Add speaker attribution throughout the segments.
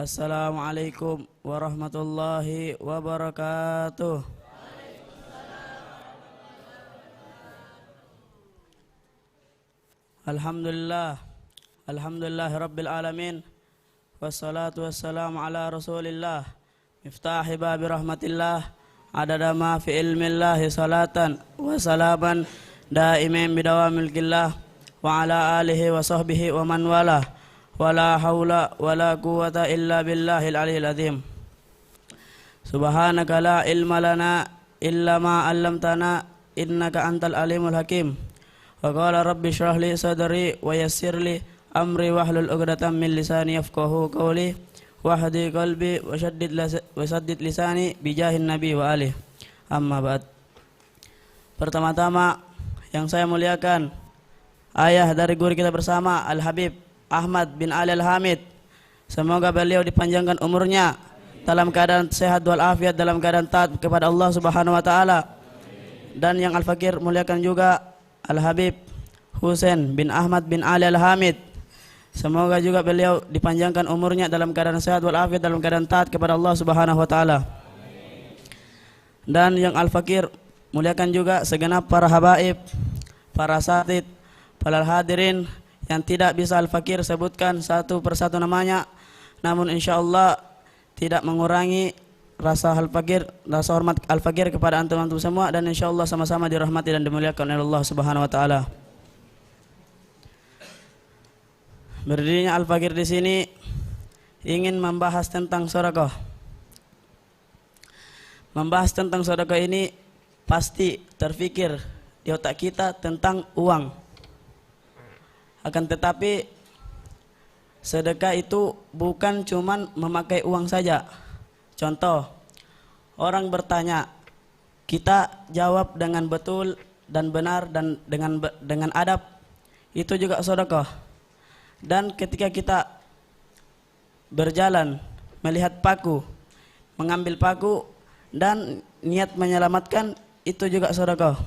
Speaker 1: Assalamualaikum warahmatullahi wabarakatuh. Alhamdulillah, alhamdulillahi rabbil alamin. Wassalatu wassalamu ala rasulillah miftahi babi rahmatillah adada ma fi ilmillahi salatan wa salaman daimin bidawamil gillah wa ala alihi wa sahbihi wa man wala wala haula wala quwwata illa billahil aliyil azim. Subhanaka la ilma lana illa ma 'allamtana innaka antal alimul hakim. Wa qala rabbi shrah li sadri wa yassir li amri wahlul 'uqdatam min lisani yafqahu qawli wahdi qalbi wa shaddid lisani bijahin nabi wa alihi. Amma ba'd. Pertama-tama yang saya muliakan ayah dari guru kita bersama Al-Habib Ahmad bin Ali Al-Hamid, semoga beliau dipanjangkan umurnya dalam keadaan sehat walafiat, dalam keadaan taat kepada Allah Subhanahu wa taala. Dan yang Al-Fakir muliakan juga Al-Habib Husain bin Ahmad bin Ali Al-Hamid, semoga juga beliau dipanjangkan umurnya dalam keadaan sehat walafiat, dalam keadaan taat kepada Allah Subhanahu wa taala. Dan yang Al-Fakir muliakan juga segenap para habaib, para asatid, para hadirin yang tidak bisa Al-Fakir sebutkan satu persatu namanya, namun insyaallah tidak mengurangi rasa Al-Fakir, rasa hormat Al-Fakir kepada antum-antum semua, dan insyaallah sama-sama dirahmati dan dimuliakan oleh Allah Subhanahu wa taala. Berdirinya Al-Fakir di sini ingin membahas tentang sedekah. Membahas tentang sedekah ini pasti terfikir di otak kita tentang uang. Akan tetapi sedekah itu bukan cuman memakai uang saja. Contoh, orang bertanya, kita jawab dengan betul dan benar dan dengan adab, itu juga sedekah. Dan ketika kita berjalan melihat paku, mengambil paku dan niat menyelamatkan, itu juga sedekah.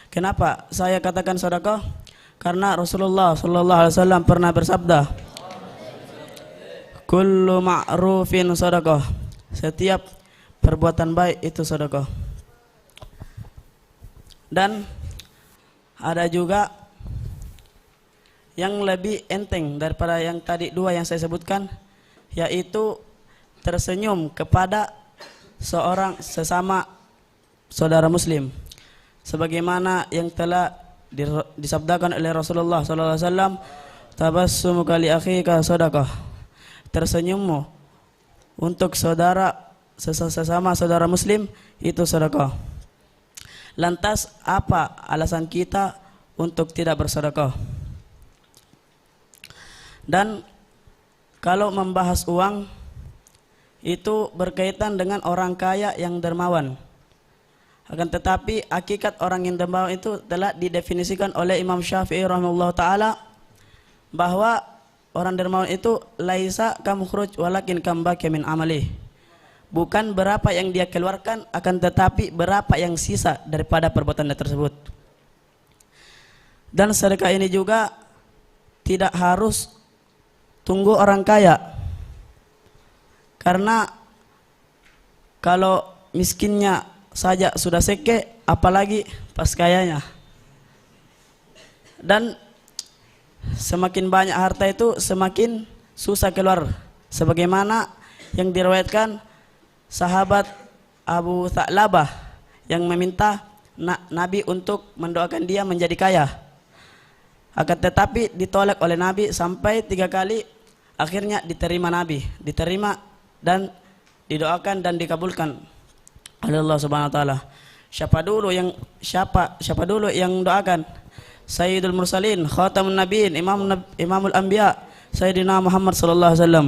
Speaker 1: Kenapa saya katakan sedekah? Karena Rasulullah sallallahu alaihi wasallam pernah bersabda, kullu ma'rufin sedekah. Setiap perbuatan baik itu sedekah. Dan ada juga yang lebih enteng daripada yang tadi dua yang saya sebutkan, yaitu tersenyum kepada seorang sesama saudara muslim, sebagaimana yang telah disabdakan oleh Rasulullah sallallahu alaihi wasallam, tabassumuka li akhika sedekah. Tersenyummu untuk sesama saudara muslim itu sedekah. Lantas apa alasan kita untuk tidak bersedekah? Dan kalau membahas uang itu berkaitan dengan orang kaya yang dermawan. Akan tetapi hakikat orang yang dermawan itu telah didefinisikan oleh Imam Syafi'i rahimahullah ta'ala, bahwa orang dermawan itu laisa kamukhruj walakin kambaki min amali. Bukan berapa yang dia keluarkan, akan tetapi berapa yang sisa daripada perbuatannya tersebut. Dan sedekah ini juga tidak harus tunggu orang kaya, karena kalau miskinnya saja sudah seke, apalagi pas kayanya. Dan semakin banyak harta itu semakin susah keluar, sebagaimana yang diriwayatkan sahabat Abu Tha'labah yang meminta Nabi untuk mendoakan dia menjadi kaya. Akan tetapi ditolak oleh Nabi sampai 3 kali, akhirnya diterima Nabi, diterima dan didoakan dan dikabulkan oleh Allah Subhanahu wa taala. Siapa dulu yang doakan? Sayyidul Mursalin, Khatamun Nabiyyin, Imamul Anbiya, Sayyidina Muhammad sallallahu alaihi wasallam.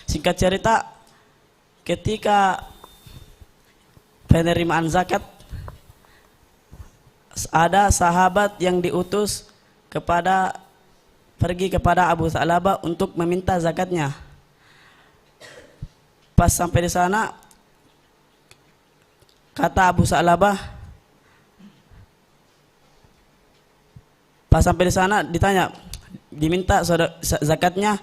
Speaker 1: Singkat cerita, ketika penerimaan zakat, ada sahabat yang diutus pergi kepada Abu Tha'labah untuk meminta zakatnya. Pas sampai di sana, kata Abu Tha'labah, pas sampai di sana ditanya, diminta zakatnya,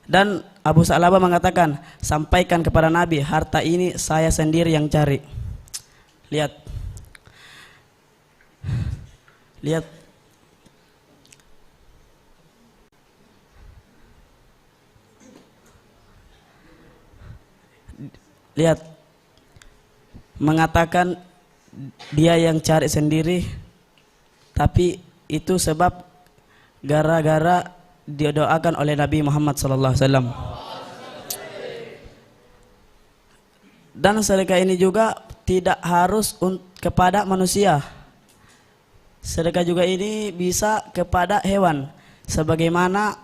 Speaker 1: dan Abu Sa'labah mengatakan, sampaikan kepada Nabi, harta ini saya sendiri yang cari. Lihat, lihat, lihat, mengatakan dia yang cari sendiri, tapi itu sebab gara-gara didoakan oleh Nabi Muhammad SAW. Dan sedekah ini juga tidak harus kepada manusia. Sedekah juga ini bisa kepada hewan. Sebagaimana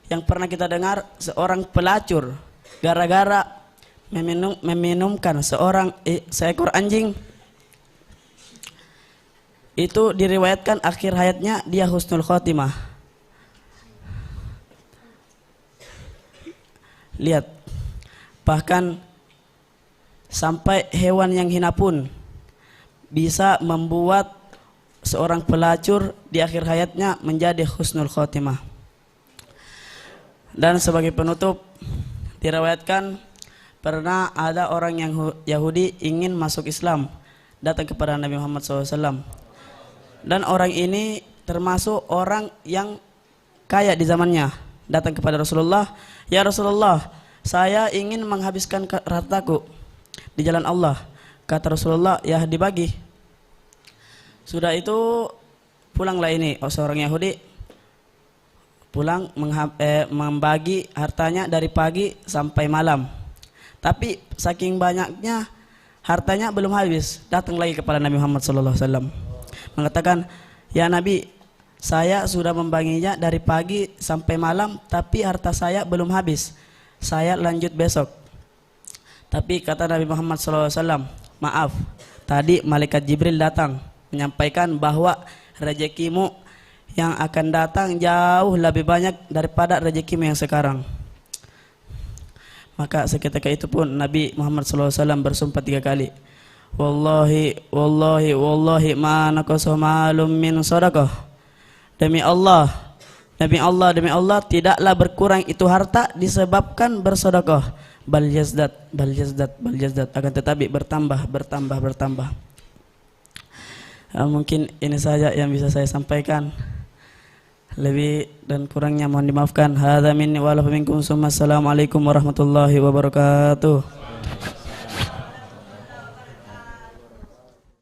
Speaker 1: yang pernah kita dengar, seorang pelacur gara-gara meminumkan seekor anjing, itu diriwayatkan akhir hayatnya dia husnul khotimah. Lihat, bahkan sampai hewan yang hina pun bisa membuat seorang pelacur di akhir hayatnya menjadi husnul khotimah. Dan sebagai penutup, diriwayatkan pernah ada orang yang Yahudi ingin masuk Islam, datang kepada Nabi Muhammad SAW. Dan orang ini termasuk orang yang kaya di zamannya, datang kepada Rasulullah, ya Rasulullah, saya ingin menghabiskan hartaku di jalan Allah. Kata Rasulullah, ya dibagi. Sudah itu pulanglah ini seorang Yahudi, pulang membagi hartanya dari pagi sampai malam. Tapi saking banyaknya hartanya belum habis, datang lagi kepada Nabi Muhammad SAW, mengatakan, ya Nabi, saya sudah membaginya dari pagi sampai malam, tapi harta saya belum habis. Saya lanjut besok. Tapi kata Nabi Muhammad SAW, maaf, tadi malaikat Jibril datang menyampaikan bahwa rezekimu yang akan datang jauh lebih banyak daripada rezekimu yang sekarang. Maka seketika itu pun Nabi Muhammad SAW bersumpah 3 kali. Wallahi, wallahi, wallahi ma naqasa malum min sadaqah. Demi Allah, demi Allah, demi Allah, tidaklah berkurang itu harta disebabkan bersedekah. Bal yazdad, bal yazdad, bal yazdad, akan tetapi bertambah, bertambah, bertambah. Mungkin ini saja yang bisa saya sampaikan. Lebih dan kurangnya mohon dimaafkan. Hadza minni wa lakum minkum. Assalamualaikum warahmatullahi wabarakatuh.